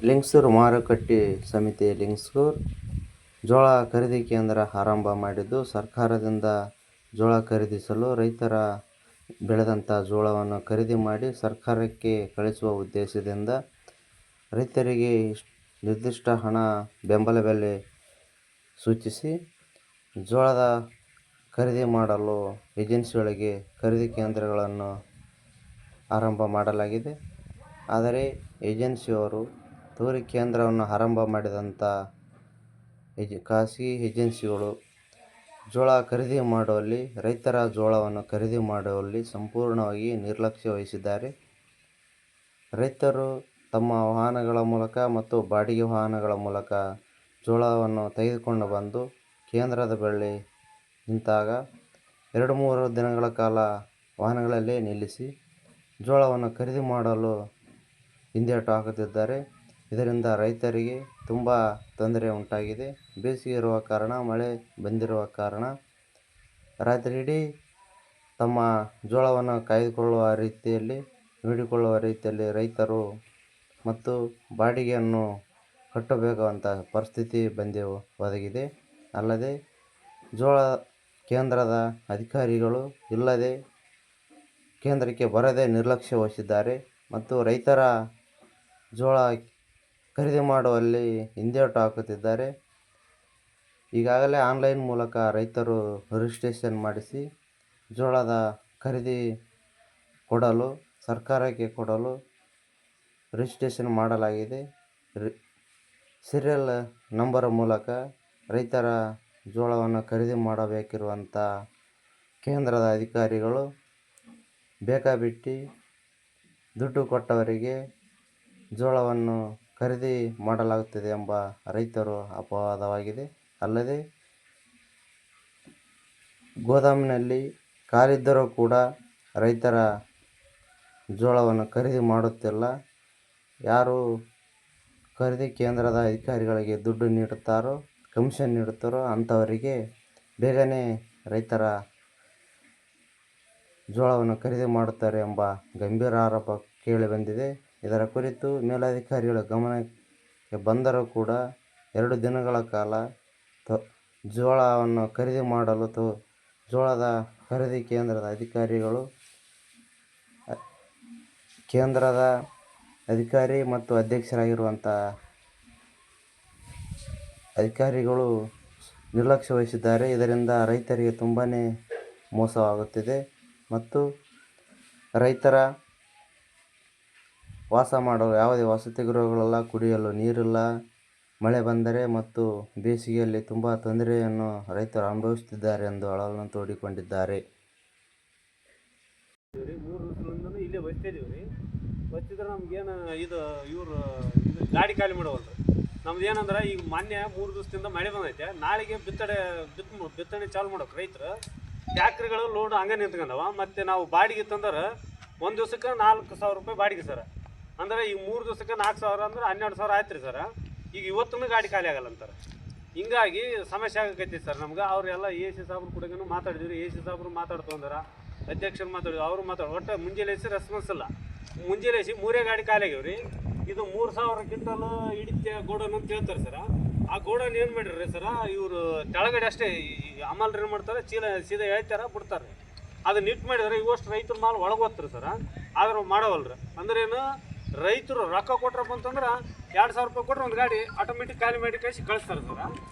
ಲಿಂಗಸೂರು ಮಾರುಕಟ್ಟೆ ಸಮಿತಿ ಲಿಂಗಸೂರು ಜೋಳ ಖರೀದಿ ಕೇಂದ್ರ ಆರಂಭ ಮಾಡಿದ್ದು, ಸರ್ಕಾರದಿಂದ ಜೋಳ ಖರೀದಿಸಲು ರೈತರ ಬೆಳೆದಂಥ ಜೋಳವನ್ನು ಖರೀದಿ ಮಾಡಿ ಸರ್ಕಾರಕ್ಕೆ ಕಳಿಸುವ ಉದ್ದೇಶದಿಂದ ರೈತರಿಗೆ ನಿರ್ದಿಷ್ಟ ಹಣ ಬೆಂಬಲ ಬೆಲೆ ಸೂಚಿಸಿ ಜೋಳದ ಖರೀದಿ ಮಾಡಲು ಏಜೆನ್ಸಿಗಳಿಗೆ ಖರೀದಿ ಕೇಂದ್ರಗಳನ್ನು ಆರಂಭ ಮಾಡಲಾಗಿದೆ. ಆದರೆ ಏಜೆನ್ಸಿಯವರು ತೋರಿ ಕೇಂದ್ರವನ್ನು ಆರಂಭ ಮಾಡಿದಂಥ ಖಾಸಗಿ ಏಜೆನ್ಸಿಗಳು ಜೋಳ ಖರೀದಿ ಮಾಡುವಲ್ಲಿ, ರೈತರ ಜೋಳವನ್ನು ಖರೀದಿ ಮಾಡುವಲ್ಲಿ ಸಂಪೂರ್ಣವಾಗಿ ನಿರ್ಲಕ್ಷ್ಯ ವಹಿಸಿದ್ದಾರೆ. ರೈತರು ತಮ್ಮ ವಾಹನಗಳ ಮೂಲಕ ಮತ್ತು ಬಾಡಿಗೆ ವಾಹನಗಳ ಮೂಲಕ ಜೋಳವನ್ನು ತೆಗೆದುಕೊಂಡು ಬಂದು ಕೇಂದ್ರದ ಬಳಿ ನಿಂತಾಗ 2-3 ದಿನಗಳ ಕಾಲ ವಾಹನಗಳಲ್ಲೇ ನಿಲ್ಲಿಸಿ ಜೋಳವನ್ನು ಖರೀದಿ ಮಾಡಲು ಹಿಂದೇಟು ಹಾಕುತ್ತಿದ್ದಾರೆ. ಇದರಿಂದ ರೈತರಿಗೆ ತುಂಬ ತೊಂದರೆ ಉಂಟಾಗಿದೆ. ಬೇಸಿಗೆ ಇರುವ ಕಾರಣ, ಮಳೆ ಬಂದಿರುವ ಕಾರಣ ರಾತ್ರಿಯಿಡೀ ತಮ್ಮ ಜೋಳವನ್ನು ಕಾಯ್ದುಕೊಳ್ಳುವ ರೀತಿಯಲ್ಲಿ, ನೋಡಿಕೊಳ್ಳುವ ರೀತಿಯಲ್ಲಿ ರೈತರು ಮತ್ತು ಬಾಡಿಗೆಯನ್ನು ಕಟ್ಟಬೇಕಾದಂಥ ಪರಿಸ್ಥಿತಿ ಒದಗಿದೆ. ಅಲ್ಲದೆ ಜೋಳ ಕೇಂದ್ರದ ಅಧಿಕಾರಿಗಳು ಇಲ್ಲದೆ ಕೇಂದ್ರಕ್ಕೆ ಬರದೆ ನಿರ್ಲಕ್ಷ್ಯ ವಹಿಸಿದ್ದಾರೆ ಮತ್ತು ರೈತರ ಜೋಳ ಖರೀದಿ ಮಾಡುವಲ್ಲಿ ಹಿಂದೇಟು ಹಾಕುತ್ತಿದ್ದಾರೆ. ಈಗಾಗಲೇ ಆನ್ಲೈನ್ ಮೂಲಕ ರೈತರು ರಿಜಿಸ್ಟ್ರೇಷನ್ ಮಾಡಿಸಿ ಜೋಳದ ಖರೀದಿ ಸರ್ಕಾರಕ್ಕೆ ಕೊಡಲು ರಿಜಿಸ್ಟ್ರೇಷನ್ ಮಾಡಲಾಗಿದೆ. ಸೀರಿಯಲ್ ನಂಬರ್ ಮೂಲಕ ರೈತರ ಜೋಳವನ್ನು ಖರೀದಿ ಮಾಡಬೇಕಿರುವಂಥ ಕೇಂದ್ರದ ಅಧಿಕಾರಿಗಳು ಬೇಕಾಬಿಟ್ಟಿ ದುಡ್ಡು ಕೊಟ್ಟವರಿಗೆ ಜೋಳವನ್ನು ಖರೀದಿ ಮಾಡಲಾಗುತ್ತದೆ ಎಂಬ ರೈತರ ಅಪವಾದವಾಗಿದೆ. ಅಲ್ಲದೆ ಗೋದಾಮಿನಲ್ಲಿ ಕಾಲಿದ್ದರೂ ಕೂಡ ರೈತರ ಜೋಳವನ್ನು ಖರೀದಿ ಮಾಡುತ್ತಿಲ್ಲ. ಯಾರು ಖರೀದಿ ಕೇಂದ್ರದ ಅಧಿಕಾರಿಗಳಿಗೆ ದುಡ್ಡು ನೀಡುತ್ತಾರೋ, ಕಮಿಷನ್ ನೀಡುತ್ತಾರೋ ಅಂಥವರಿಗೆ ಬೇಗನೆ ರೈತರ ಜೋಳವನ್ನು ಖರೀದಿ ಮಾಡುತ್ತಾರೆ ಎಂಬ ಗಂಭೀರ ಆರೋಪ ಕೇಳಿಬಂದಿದೆ. ಇದರ ಕುರಿತು ಮೇಲಧಿಕಾರಿಗಳ ಗಮನಕ್ಕೆ ಬಂದರೂ ಕೂಡ 2 ದಿನಗಳ ಕಾಲ ಜೋಳವನ್ನು ಖರೀದಿ ಮಾಡಲು ಜೋಳದ ಖರೀದಿ ಕೇಂದ್ರದ ಅಧಿಕಾರಿ ಮತ್ತು ಅಧ್ಯಕ್ಷರಾಗಿರುವಂಥ ಅಧಿಕಾರಿಗಳು ನಿರ್ಲಕ್ಷ್ಯ ವಹಿಸಿದ್ದಾರೆ. ಇದರಿಂದ ರೈತರಿಗೆ ತುಂಬಾ ಮೋಸವಾಗುತ್ತಿದೆ ಮತ್ತು ರೈತರ ವಾಸ ಮಾಡಲು ಯಾವುದೇ ವಸತಿ ಗೃಹಗಳಿಲ್ಲ, ಕುಡಿಯಲು ನೀರಿಲ್ಲ. ಮಳೆ ಬಂದರೆ ಮತ್ತು ಬೇಸಿಗೆಯಲ್ಲಿ ತುಂಬ ತೊಂದರೆಯನ್ನು ರೈತರು ಅನುಭವಿಸುತ್ತಿದ್ದಾರೆ ಎಂದು ಅಳಲನ್ನು ತೋಡಿಕೊಂಡಿದ್ದಾರೆ. 3 ದಿವಸದಿಂದ ಇಲ್ಲೇ ಬಸ್ತಿದ್ದೀವಿ ರೀ. ಬಸ್ತಿದ್ರೆ ನಮ್ಗೇನು ಇದು ಗಾಡಿ ಖಾಲಿ ಮಾಡೋವಲ್ರಿ. ನಮ್ದು ಏನಂದ್ರೆ ಈಗ ಮೊನ್ನೆ 3 ದಿವಸದಿಂದ ಮಳೆ ಬಂದೈತೆ. ನಾಳೆಗೆ ಬಿತ್ತನೆ ಚಾಲು ಮಾಡೋಕೆ ರೈತರು ಟ್ಯಾಕ್ರಿಗಳು ಲೋಡ್ ಹಂಗೆ ನಿಂತ್ಕೊಂಡವ. ಮತ್ತು ನಾವು ಬಾಡಿಗೆ ತಂದ್ರೆ 1 ದಿವಸಕ್ಕೆ 4,000 ರೂಪಾಯಿ ಬಾಡಿಗೆ ಸರ್. ಅಂದ್ರೆ ಈಗ 3 ದಿವಸಕ್ಕೆ 4,000 ಅಂದ್ರೆ 12,000 ಆಯ್ತು ರೀ ಸರ್. ಈಗ ಇವತ್ತೂ ಗಾಡಿ ಖಾಲಿ ಆಗಲ್ಲ ಅಂತಾರೆ. ಹಿಂಗಾಗಿ ಸಮಸ್ಯೆ ಆಗಕೈತಿ ಸರ್ ನಮ್ಗೆ. ಅವರೆಲ್ಲ ಎ ಸಿ ಸಾಬ್ರು ಕೂಡ ಮಾತಾಡಿದ್ವಿ. ಎ ಸಿ ಸಾಬ್ರು ಮಾತಾಡ್ತಂದ್ರೆ ಅಧ್ಯಕ್ಷರು ಮಾತಾಡಿದ್ರು. ಒಟ್ಟು ಮುಂಜಾನೆ ರೆಸ್ಪಾನ್ಸ್ ಇಲ್ಲ. ಮುಂಜಾನೆ 3 ಗಾಡಿ ಖಾಲಿ ಆಗ್ಯಾವ್ರಿ. ಇದು 3,000 ಕ್ವಿಂಟಲ್ ಹಿಡಿತೆ ಗೋಡನ್ ಅಂತ ಹೇಳ್ತಾರೆ ಸರ್. ಆ ಗೋಡನ್ ಏನು ಮಾಡಿರಿ ಸರ, ಇವರು ತೆಳಗಡೆ ಅಷ್ಟೇ ಅಮಲ್ ಏನು ಮಾಡ್ತಾರೆ, ಚೀಲ ಸೀದಾ ಹೇಳ್ತಾರೆ ಬಿಡ್ತಾರೆ. ಅದು ನಿಟ್ ಮಾಡಿದ್ರೆ ಇವಷ್ಟು ರೈತರ ಮಾಲ್ ಒಳಗೆ ಹೋಗ್ತಾರೆ ಸರ. ಆದ್ರೆ ಮಾಡೋವಲ್ರಿ. ಅಂದ್ರೇನು, ರೈತರು ರೊಕ್ಕ ಕೊಟ್ರಪ್ಪ ಅಂತಂದ್ರೆ 2,000 ರೂಪಾಯಿ ಕೊಟ್ರೆ ಒಂದು ಗಾಡಿ ಆಟೋಮೆಟಿಕ್ ಖಾಲಿ ಮಾಡಿ ಕಳಿಸ್ತಾರೆ ಸರ.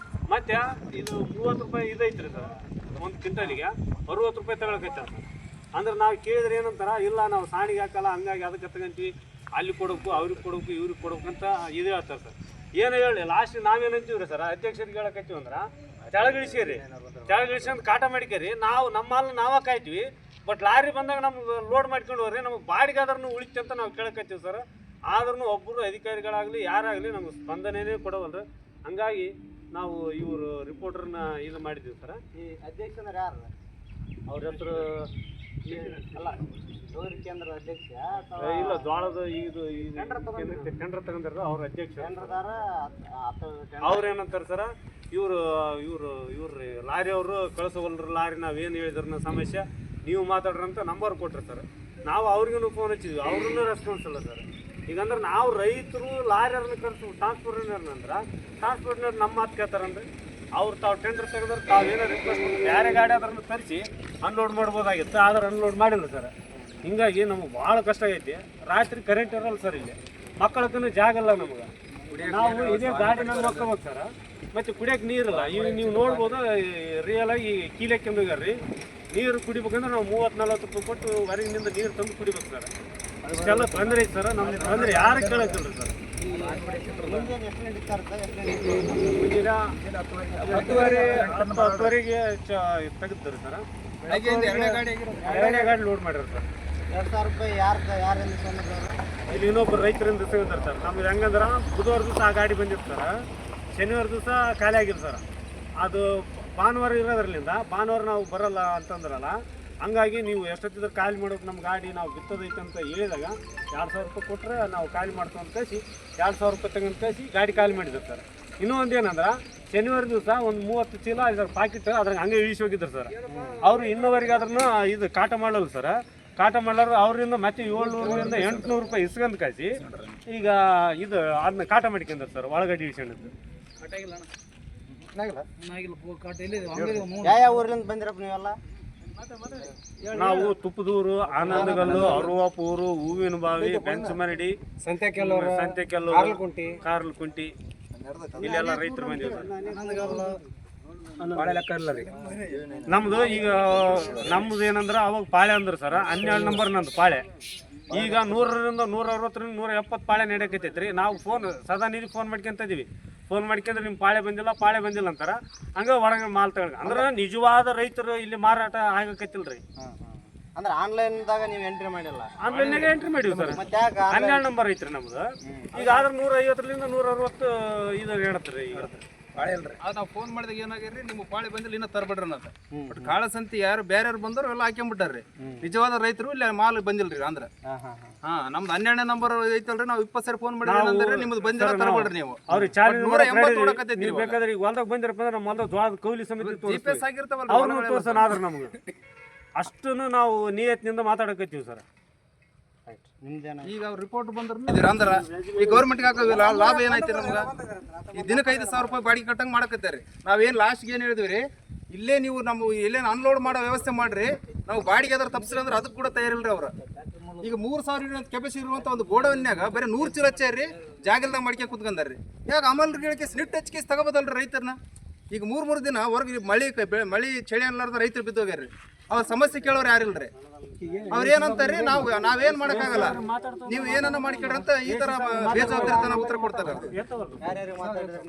ಮತ್ತು ಇದು 30 ರೂಪಾಯಿ ಇದೈತ್ರಿ ಸರ್. ಒಂದು ಕ್ವಿಂಟಲಿಗೆ 60 ರೂಪಾಯಿ ತಗೊಳಕೈತಾರೆ ಸರ್. ಅಂದ್ರೆ ನಾವು ಕೇಳಿದ್ರೆ ಏನಂತಾರ, ಇಲ್ಲ ನಾವು ಸಾಣಿಗೆ ಹಾಕಲ್ಲ, ಹಂಗಾಗಿ ಅದಕ್ಕೆ ತಗೊಂತೀವಿ, ಅಲ್ಲಿ ಕೊಡಬೇಕು, ಅವ್ರಿಗೆ ಕೊಡಬೇಕು, ಇವ್ರಿಗೆ ಕೊಡ್ಬೇಕು ಅಂತ ಇದು ಹೇಳ್ತಾರೆ ಸರ್. ಏನು ಹೇಳಿ ಲಾಸ್ಟ್ ನಾವೇನಂತೀವಿ ರೀ ಸರ್, ಅಧ್ಯಕ್ಷರಿಗೆ ಹೇಳಕತ್ತೀವಿ ಅಂದ್ರೆ ತೆಳಗಿಳಿಸಿರಿ ಅಂತ ಕಾಟ ಮಾಡಿಕೇರಿ. ನಮ್ಮ ಮಾಲ್ ನಾವೇ ಕಾಯ್ತೀವಿ. ಬಟ್ ಲಾರಿ ಬಂದಾಗ ನಮ್ಗೆ ಲೋಡ್ ಮಾಡ್ಕೊಂಡು ಹೋಗ್ರಿ, ನಮಗೆ ಬಾಡಿಗೆ ಆದ್ರೂ ಉಳಿತೆ ಅಂತ ನಾವು ಕೇಳಕತ್ತೀವಿ ಸರ್. ಆದ್ರೂ ಒಬ್ಬರು ಅಧಿಕಾರಿಗಳಾಗಲಿ ಯಾರಾಗಲಿ ನಮ್ಗೆ ಸ್ಪಂದನೆಯೇ ಕೊಡವಲ್ರಿ. ಹಂಗಾಗಿ ನಾವು ಇವರು ರಿಪೋರ್ಟರ್ನ ಇದು ಮಾಡಿದ್ದೀವಿ ಸರ್. ಈ ಅಧ್ಯಕ್ಷರು ಯಾರು? ಅವ್ರ ಹೆಸರು ಅಲ್ಲ, ಜೋರಿ ಕೇಂದ್ರದ ಅಧ್ಯಕ್ಷ ಇಲ್ಲ, ಜ್ವಾಳದ ಇದು ಟೆಂಡರ್ ತಗೊಂಡಿರೋ ಅವ್ರ ಅಧ್ಯಕ್ಷ. ಅವ್ರು ಏನಂತಾರೆ ಸರ, ಇವ್ರು ಲಾರಿ ಅವರು ಕಳಿಸೋವಲ್ರಿ ಲಾರಿ. ನಾವೇನು ಹೇಳಿದ್ರ ಸಮಸ್ಯೆ ನೀವು ಮಾತಾಡ್ರಂತ ನಂಬರ್ ಕೊಟ್ರಿ ಸರ್. ನಾವು ಅವ್ರಿಗೂ ಫೋನ್ ಹಚ್ಚಿದ್ವಿ, ಅವ್ರನ್ನೂ ರೆಸ್ಪಾನ್ಸ್ ಇಲ್ಲ ಸರ್. ಈಗಂದ್ರೆ ನಾವು ರೈತರು ಲಾರಿಯರ್ನ ಕರ್ಸು ಟ್ರಾನ್ಸ್ಪೋರ್ಟರ್ನ ಅಂದ್ರೆ ಟ್ರಾನ್ಸ್ಪೋರ್ಟ್ನವ್ರು ನಮ್ಮ ಮಾತು ಕೇಳ್ತಾರನ್ರಿ. ಅವ್ರು ತಾವು ಟೆಂಡರ್ ತೆಗೆದ್ರೆ ತಾವು ಏನೋ ರಿಕ್ವೆಸ್ಟ್ ಬೇರೆ ಗಾಡಿ ಅದನ್ನು ತರಿಸಿ ಅನ್ಲೋಡ್ ಮಾಡ್ಬೋದಾಗಿತ್ತು, ಆದ್ರೆ ಅನ್ಲೋಡ್ ಮಾಡಿಲ್ಲ ಸರ್. ಹಿಂಗಾಗಿ ನಮಗೆ ಭಾಳ ಕಷ್ಟ ಆಗೈತಿ. ರಾತ್ರಿ ಕರೆಂಟ್ ಇರಲ್ಲ ಸರ್, ಇಲ್ಲಿ ಮಕ್ಕಳಕ್ಕೂ ಜಾಗ ಇಲ್ಲ ನಮಗೆ. ನಾವು ಇದೇ ಗಾಡಿನ ಮಕ್ಕಬೇಕು ಸರ್, ಮತ್ತು ಕುಡಿಯೋಕೆ ನೀರಿಲ್ಲ. ಈಗ ನೀವು ನೋಡ್ಬೋದು ರಿಯಲ್ ಆಗಿ ಕೀಲಕ್ಕೆಂದು ಹೋಗ್ಯಾರ್ರಿ. ನೀರು ಕುಡಿಬೇಕಂದ್ರೆ ನಾವು 30-40 ರೂಪಾಯಿ ಕೊಟ್ಟು ಹೊರಗಿನಿಂದ ನೀರು ತಂದು ಕುಡಿಬೇಕು ಸರ್. ಇಷ್ಟೆಲ್ಲ ತೊಂದರೆ ಐತೆ ಸರ್. ನಮ್ಮ ತೊಂದರೆ ಯಾರು ಕೇಳೋದಿಲ್ಲ ಸರ್. ಮುಂಜಾನೆ 10-10:30ಗೆ ತೆಗೆದ್ತಾರೆ ಸರ್. ಎರಡನೇ ಗಾಡಿ ಲೋಡ್ ಮಾಡ್ಯಾರ ಸರ್. 2,000 ರೂಪಾಯಿ ಯಾರಿಂದ ತಂದಿದ್ದಾರೆ? ಇಲ್ಲಿ ಇನ್ನೊಬ್ಬರು ರೈತರಿಂದ ಸಿಗುತ್ತಾರೆ ಸರ್. ನಮ್ದು ಹೆಂಗಂದ್ರೆ ಬುಧವಾರ ದಿವಸ ಆ ಗಾಡಿ ಬಂದಿರ್ತಾರೆ, ಶನಿವಾರ ದಿವಸ ಖಾಲಿ ಆಗಿಲ್ಲ ಸರ್. ಅದು ಭಾನುವಾರ ಇರೋದ್ರಲ್ಲಿಂದ ಭಾನುವಾರ ನಾವು ಬರಲ್ಲ ಅಂತಂದ್ರಲ್ಲ, ಹಂಗಾಗಿ ನೀವು ಎಷ್ಟೊತ್ತಿದ್ರೆ ಖಾಲಿ ಮಾಡೋದು ನಮ್ಮ ಗಾಡಿ ನಾವು ಬಿತ್ತೋದೈತೆ ಅಂತ ಹೇಳಿದಾಗ 2,000 ರೂಪಾಯಿ ಕೊಟ್ಟರೆ ನಾವು ಖಾಲಿ ಮಾಡ್ತೀವಿ ಅಂತ ಕಳಿಸಿ 2,000 ರೂಪಾಯಿ ತಗೊಂಡು ಕಳಿಸಿ ಗಾಡಿ ಖಾಲಿ ಮಾಡಿದ್ರು ಸರ್. ಇನ್ನೂ ಒಂದು ಏನಂದ್ರೆ ಶನಿವಾರ ದಿವಸ ಒಂದು 30 ಚೀಲ ಇದ್ರ ಪಾಕಿಟ್ ಅದ್ರಾಗ ಹಂಗೆ ಇಳಿಸಿ ಹೋಗಿದ್ರು ಸರ್. ಅವರು ಇನ್ನೂವರೆಗೆ ಅದನ್ನು ಇದು ಕಾಟ ಮಾಡಲ್ಲ ಸರ್. ಕಾಟ ಮಾಡಾರ ಅವರಿಂದ ಮತ್ತೆ 700ರಿಂದ 800 ರೂಪಾಯಿ ಇಸ್ಕೊಂಡು ಕಳಿಸಿ ಈಗ ಇದು ಅದನ್ನ ಕಾಟ ಮಾಡ್ಕೊಂಡ್ರು ಸರ್. ಒಳಗಡೆ ಇಳಿಸ್ಕೊಂಡಿದ್ದು ಯಾವ ಊರ್ಲಿಂದ ಬಂದಿರಪ್ಪ ನೀವೆಲ್ಲ? ನಾವು ತುಪ್ಪದೂರು, ಆನಂದಗಲ್ಲು, ಅರುವಾಪೂರು, ಹೂವಿನ ಬಾವಿ, ಬೆಂಚಮರಡಿ, ಸಂತೆಕೆಲ್ಲೂರು, ಕಾರ್ಲಕುಂಟಿ ಇಲ್ಲೆಲ್ಲ ರೈತರು ಬಂದಿದ್ದಾರೆ. ನಮ್ದು ಈಗ ನಮ್ದು ಏನಂದ್ರೆ ಅವಾಗ ಪಾಳೆ ಅಂದ್ರೆ ಸರ್ 12 ನಂಬರ್ ನಂದು ಪಾಳೆ. ಈಗ 100ರಿಂದ 160ರಿಂದ 170 ಪಾಳೆ ನಡೆಯಕತ್ತೈತ್ರಿ. ನಾವು ಸದಾ ನೀರಿಗೆ ಫೋನ್ ಮಾಡ್ಕೊಂತ ಇದೀವಿ. ಫೋನ್ ಮಾಡ್ಕೊಂಡ್ರೆ ನಿಮ್ಮ ಪಾಳೆ ಬಂದಿಲ್ಲ ಅಂತಾರ. ಹಂಗೆ ಹೊರಗೆ ಮಾಲ್ ತಗೊಂಡು ಅಂದ್ರೆ ನಿಜವಾದ ರೈತರು ಇಲ್ಲಿ ಮಾರಾಟ ಆಗಕತ್ತಿಲ್ರಿ. ಅಂದ್ರೆ ಆನ್ಲೈನ್ದಾಗ ನೀವು ಎಂಟ್ರಿ ಮಾಡಿಲ್ಲ? ಆನ್ಲೈನ್ನಾಗ ಎಂಟ್ರಿ ಮಾಡಿವಿ ಸರ್. 12 ನಂಬರ್ ಐತ್ರಿ ನಮ್ದು. ಈಗ ಆದ್ರೆ 150ರಿಂದ 160 ಇದು ಹೇಳತ್ರಿ. ಈಗ ಪಾಳೆ ಅಲ್ರಿ, ಅದು ನಾವು ಫೋನ್ ಮಾಡಿದಾಗ ಏನಾಗಿರಿ, ನಿಮ್ಮ ಪಾಳೆ ಬಂದಿಲ್ಲ ಇನ್ನೂ ತರಬೇಡ್ರಿ ಅನ್ನೋದು. ಬಟ್ ಕಾಳಸಂತಿ ಯಾರು ಬೇರೆಯವ್ರು ಬಂದವ್ರು ಎಲ್ಲ ಹಾಕ್ಕೊಂಬಿಟ್ಟಾರ್ರಿ. ನಿಜವಾದ ರೈತರು ಇಲ್ಲಿ ಮಾಲ್ ಬಂದಿಲ್ರಿ. ಅಂದ್ರೆ ನಮ್ದು 12ನೇ ನಂಬರ್ ಐತಲ್ರಿ, ನಾವು 20 ಸರಿ ಫೋನ್ ಮಾಡಿದ್ರೆ ಏನಂದ್ರೆ ನಿಮ್ದು ಬಂದಿಲ್ಲ ತರಬೇಡ್ರಿ ನೀವು. ಅವ್ರಿಗೆ ಚಾರ್ಜ್ 180 ನೀವು ಬೇಕಾದ್ರೆ ಈಗ ಹೊಲ್ದಾಗ ಬಂದಿರಪ್ಪ ಅಂದ್ರೆ ನಮ್ಮ ಹೊಲ್ದಾಗ ಜೋಳದ ಕೌಲಿ ಸಮಿತಿ GPS ಆಗಿರ್ತಾವಲ್ಲ ಅವ್ರನ್ನ ತೋರ್ಸೋಣ. ಆದ್ರೆ ನಮ್ಗೆ ಅಷ್ಟನ್ನು ನಾವು ನಿಯತ್ನಿಂದ ಮಾತಾಡಕತ್ತೀವಿ ಸರ್. ಈಗ ಅವ್ರು ರಿಪೋರ್ಟ್ ಬಂದ್ರೆ ಅಂದ್ರೆ ಈ ಗೌರ್ಮೆಂಟ್ಗೆ ಹಾಕೋ ಲಾಭ ಏನೈತಿ ನಮ್ಗೆ? ಈ ದಿನಕ್ಕೆ 5,000 ರೂಪಾಯಿ ಬಾಡಿಗೆ ಕಟ್ಟಂಗೆ ಮಾಡಕತ್ತಾರೆ. ನಾವೇನು ಲಾಸ್ಟ್ಗೆ ಏನು ಹೇಳಿದ್ವಿ ರೀ, ಇಲ್ಲೇ ನೀವು ನಮ್ಮ ಎಲ್ಲೇನು ಅನ್ಲೋಡ್ ಮಾಡೋ ವ್ಯವಸ್ಥೆ ಮಾಡ್ರಿ, ನಾವು ಬಾಡಿಗೆ ಅದ್ರ ತಪ್ಪಿಸ್ರಿ ಅಂದ್ರೆ ಅದಕ್ಕೆ ಕೂಡ ತಯಾರಿಲ್ರಿ ಅವ್ರು. ಈಗ 3,000 ಕೆಪಾಸಿಟಿ ಇರುವಂಥ ಒಂದು ಗೋಡೌನ್ಯಾಗ ಬರೀ 100 ಚೀಲ ಹಚ್ಚಾರಿ, ಜಾಗಲ್ದಾಗ ಮಾಡ್ಕೊಂಡು ಕುತ್ಕೊಂಡಾರ್ರಿ. ಯಾಕೆ ಅಮಲ್ಗಳಿಗೆ ಸ್ನಿಟ್ ಹಚ್ಕೇಸಿ ತಗೋಬೋದಲ್ರಿ ರೈತರನ್ನ? ಈಗ 3 ದಿನ ಹೊರಗೆ ಮಳಿ ಚಳಿ ಅನ್ಲಾರ್ದ ರೈತರು ಬಿದ್ದೋಗ್ಯಾರ್ರಿ. ಅವ್ರ ಸಮಸ್ಯೆ ಕೇಳೋರು ಯಾರಿಲ್ರಿ. ಅವ್ರು ಏನಂತಾರ್ರಿ, ನಾವೇನ್ ಮಾಡಕ್ಕಾಗಲ್ಲ, ನೀವು ಏನನ್ನ ಮಾಡಿಕೊಡ್ರಿ ಅಂತ ಈ ತರ ಬೇಜವಾಬ್ದಾರಿತನ ಉತ್ತರ ಕೊಡ್ತಾರೆ.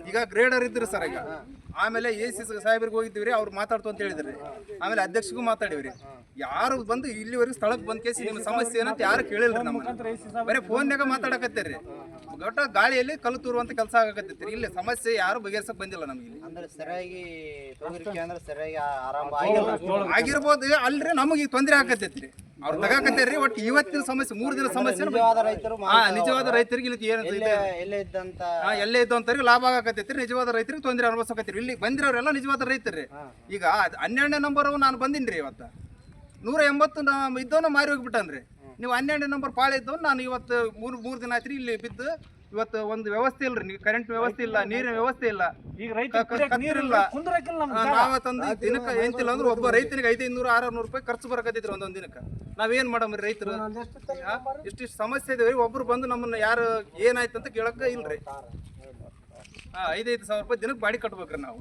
ಈಗ ಗ್ರೇಡರ್ ಇದ್ರಿ ಸರ್. ಈಗ ಆಮೇಲೆ AC ಸಾಹೇಬ್ರಿಗೆ ಹೋಗಿದ್ದೀವ್ರಿ, ಅವ್ರು ಮಾತಾಡ್ತು ಅಂತ ಹೇಳಿದ್ರಿ. ಆಮೇಲೆ ಅಧ್ಯಕ್ಷಗೂ ಮಾತಾಡಿವ್ರಿ. ಯಾರು ಬಂದು ಇಲ್ಲಿವರೆಗೂ ಸ್ಥಳಕ್ಕೆ ಬಂದ್ ಕೇಸಿ ನಿಮ್ಮ ಸಮಸ್ಯೆ ಏನಂತ ಯಾರು ಕೇಳಿಲ್ರಿ. ನಮ್ಮ ಬರೀ ಫೋನ್ಯಾಗ ಮಾತಾಡಕತ್ತೇರಿ. ಒಟ್ಟ ಗಾಳಿಯಲ್ಲಿ ಕಲ್ಲು ತೂರುವಂತ ಕೆಲಸ ಆಗಕತ್ತೈತ್ರಿ. ಇಲ್ಲಿ ಸಮಸ್ಯೆ ಯಾರು ಬಗೆಹರ್ಸಕ್ ಬಂದಿಲ್ಲ ನಮ್ಗೆ. ಅಂದ್ರೆ ಸರಿಯಾಗಿ ಸರಿಯಾಗಿ ಆರಂಭ ಆಗಿಲ್ಲ ಆಗಿರ್ಬೋದು ಅಲ್ರಿ, ನಮಗೆ ಈಗ ತೊಂದರೆ ಆಗತ್ತೈತ್ರಿ. ಅವ್ರು ತಗಾಕತ್ತೇರಿ. ಒಟ್ಟು ಇವತ್ತಿನ ಸಮಸ್ಯೆ 3 ದಿನ ಸಮಸ್ಯೆ ನಿಜವಾದ ರೈತರಿಗೆ ಇಲ್ಲಿ ಎಲ್ಲೇ ಇದ್ದಂತವ್ರಿಗೆ ಲಾಭ ಆಗಕತ್ತೈತ್ರಿ. ನಿಜವಾದ ರೈತರಿಗೆ ತೊಂದರೆ ಅನುಭವಿಸಕತ್ತೀರಿ. ಇಲ್ಲಿ ಬಂದಿರೋರೆಲ್ಲ ನಿಜವಾದ ರೈತರ್ರಿ. ಈಗ 12ನೇ ನಂಬರ್ ನಾನು ಬಂದಿನ್ರಿ. ಇವತ್ತು 180 ಇದ್ದವನ್ನ ಮಾರಿ ಹೋಗ್ಬಿಟ್ಟನ್ರಿ. ನೀವು 12ನೇ ನಂಬರ್ ಪಾಳೆ ಇದ್ದವ್ ನಾನು ಇವತ್ತು 3 ದಿನ ಆಯ್ತು ಇಲ್ಲಿ ಬಿದ್ದು. ಇವತ್ತು ಒಂದು ವ್ಯವಸ್ಥೆ ಇಲ್ರಿ, ನೀವು ಕರೆಂಟ್ ವ್ಯವಸ್ಥೆ ಇಲ್ಲ, ನೀರಿನ ವ್ಯವಸ್ಥೆ ಇಲ್ಲ, ಈಗ ನೀರಿಲ್ಲ. ನಾವ ತಂದು ದಿನಕ್ಕೆ ಎಂತಿಲ್ಲ ಅಂದ್ರೆ ಒಬ್ಬ ರೈತನಿಗೆ 500-600 ರೂಪಾಯಿ ಖರ್ಚು ಬರಕತ್ತೈತ್ರಿ ಒಂದೊಂದು ದಿನಕ್ಕೆ. ನಾವೇನ್ ಮಾಡಮ್ರಿ ರೈತರು? ಇಷ್ಟಿಷ್ಟು ಸಮಸ್ಯೆ ಇದೇವ್ರಿ. ಒಬ್ರು ಬಂದು ನಮ್ಮನ್ನ ಯಾರು ಏನಾಯ್ತು ಅಂತ ಕೇಳಕ್ಕ ಇಲ್ರಿ. 5,000 ರೂಪಾಯಿ ದಿನಕ್ಕೆ ಬಾಡಿ ಕಟ್ಬೇಕ್ರಿ ನಾವು.